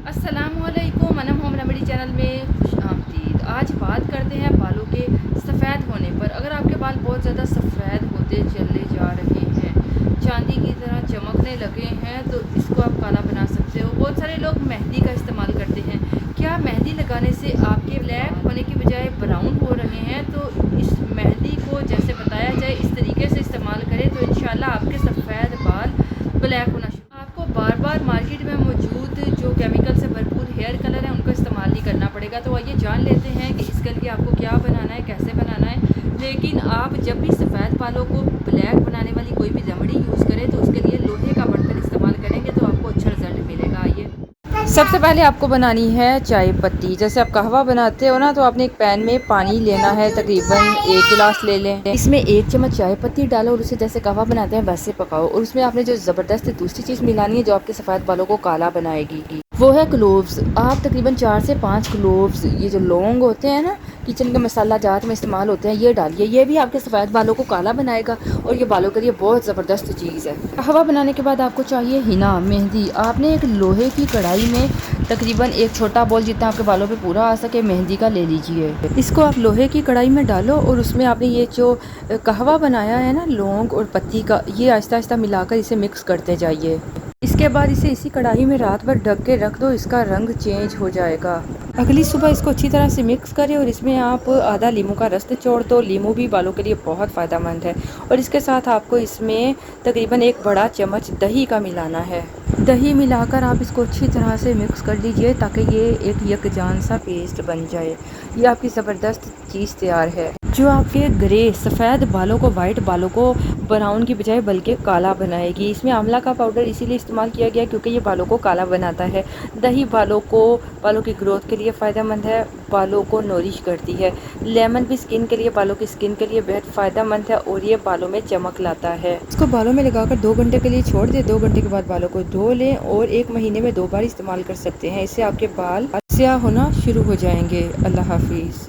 अस्सलामुअलैकुम Anam home remedy channel में खुश आमदीद। आज बात करते हैं बालों के सफ़ेद होने पर। अगर आपके बाल बहुत ज़्यादा सफ़ेद होते चले जा रहे हैं, चांदी की तरह चमकने लगे हैं, तो इसको आप काला बना सकते हो। बहुत सारे लोग मेहंदी का इस्तेमाल करते हैं। क्या मेहंदी लगाने से आपके ब्लैक होने की बजाय ब्राउन हो रहे हैं? तो इस मेहंदी को जैसे बताया जाए इस तरीके से इस्तेमाल करें तो इंशाल्लाह आपके सफ़ेद बाल ब्लैक होना शुरू। आपको बार बार मार्केट में मौजूद जो केमिकल से भरपूर हेयर कलर है उनको इस्तेमाल नहीं करना पड़ेगा। तो आइए जान लेते हैं कि इसके लिए आपको क्या बनाना है, कैसे बनाना है। लेकिन आप जब भी सफ़ेद बालों को ब्लैक बनाने वाली कोई भी रेमेडी यूज़ करें तो उसके लिए लोहे का बर्तन इस्तेमाल करेंगे तो आपको अच्छा रिजल्ट मिलेगा। आइए, सबसे पहले आपको बनानी है चाय पत्ती। जैसे आप कहवा बनाते हो ना, तो आपने एक पैन में पानी लेना है, तकरीबन 1 गिलास ले लें। इसमें 1 चम्मच चाय पत्ती डालो और उसे जैसे कहवा बनाते हैं वैसे पकाओ। और उसमें आपने जो ज़बरदस्त दूसरी चीज़ मिलानी है जो आपके सफ़ेद बालों को काला बनाएगी, वो है क्लोव्स। आप तकरीबन 4 से 5 क्लोव्स, ये जो लौंग होते हैं ना, किचन के मसाला जात में इस्तेमाल होते हैं, ये डालिए। ये भी आपके सफ़ेद बालों को काला बनाएगा और ये बालों के लिए बहुत ज़बरदस्त चीज़ है। कहवा बनाने के बाद आपको चाहिए हिना, मेहंदी। आपने एक लोहे की कढ़ाई में तकरीबन एक छोटा बॉल जितना आपके बालों पे पूरा आ सके मेहंदी का ले लीजिए। इसको आप लोहे की कढ़ाई में डालो और उसमें आपने ये जो कहवा बनाया है ना, लौंग और पत्ती का, ये आहिस्ता आहिस्ता मिलाकर इसे मिक्स करते जाइए। इसके बाद इसे इसी कढ़ाई में रात भर ढक के रख दो, इसका रंग चेंज हो जाएगा। अगली सुबह इसको अच्छी तरह से मिक्स करें और इसमें आप आधा लीमू का रस निचोड़ दो। लीमू भी बालों के लिए बहुत फ़ायदेमंद है। और इसके साथ आपको इसमें तकरीबन 1 बड़ा चम्मच दही का मिलाना है। दही मिलाकर आप इसको अच्छी तरह से मिक्स कर लीजिए ताकि ये एक यकजान सा पेस्ट बन जाए। ये आपकी ज़बरदस्त चीज़ तैयार है जो आपके ग्रे सफ़ेद बालों को, वाइट बालों को ब्राउन की बजाय बल्कि काला बनाएगी। इसमें आंवला का पाउडर इसीलिए इस्तेमाल किया गया क्योंकि ये बालों को काला बनाता है। दही बालों की ग्रोथ के लिए फ़ायदेमंद है, बालों को नोरिश करती है। लेमन भी स्किन के लिए, बालों की स्किन के लिए बेहद फ़ायदेमंद है और ये बालों में चमक लाता है। इसको बालों में लगाकर 2 घंटे के लिए छोड़ दें। 2 घंटे के बाद बालों को धो लें और 1 महीने में 2 बार इस्तेमाल कर सकते हैं। इससे आपके बाल स्याह होना शुरू हो जाएंगे। अल्लाह हाफिज़।